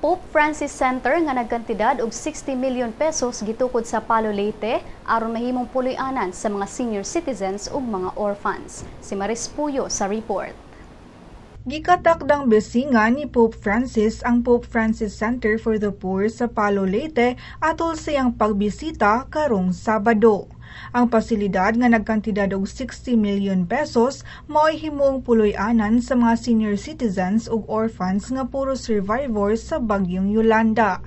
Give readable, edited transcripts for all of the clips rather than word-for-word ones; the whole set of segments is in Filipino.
Pope Francis Center nga nagkantidad og 60 million pesos gitukod sa Palo Leyte aron mahimong puloy-anan sa mga senior citizens ug mga orphans. Si Maris Puyo sa report. Gikatakdang besingan ni Pope Francis ang Pope Francis Center for the Poor sa Palo Leyte atol sa iyang pagbisita karong Sabado. Ang pasilidad nga nagkantidad og 60 million pesos mao'y himong puloy-anan sa mga senior citizens ug orphans nga puro survivors sa bagyong Yolanda.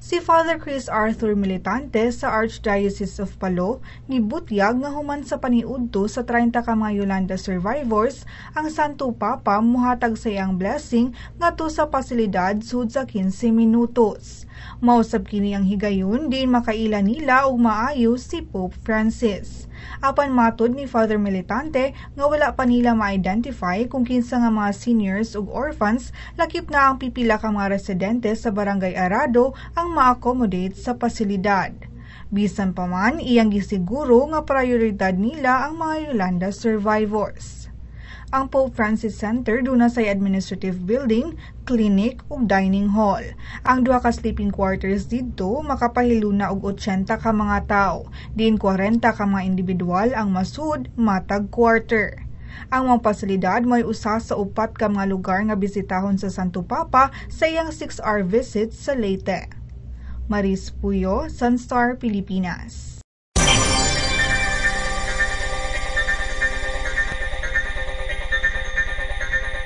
Si Father Chris Arthur Militante sa Archdiocese of Palo nibutyag nga human sa paniudto sa 30 ka mga Yolanda survivors, ang Santo Papa muhatag sa iyang blessing ngadto sa pasilidad sud sa 15 minutos. Mausab kini ang higayon diin makaila nila og maayo si Pope Francis. Apan matud ni Father Militante nga wala pa nila ma-identify kung kinsa nga mga seniors ug orphans, lakip na ang pipila ka mga residente sa Barangay Arado ang ma-accommodate sa pasilidad. Bisan pa man, iyang gisiguro nga prioridad nila ang mga Yolanda survivors. Ang Pope Francis Center duna sa administrative building, clinic ug dining hall. Ang duha ka sleeping quarters didto makapahiluna og 80 ka mga tawo, diin 40 ka mga individual ang masud matag quarter. Ang mga pasilidad may usa sa upat ka mga lugar nga bisitahon sa Santo Papa sa iyang 6-hour visit sa Leyte. Maris Puyo, Sunstar, Pilipinas.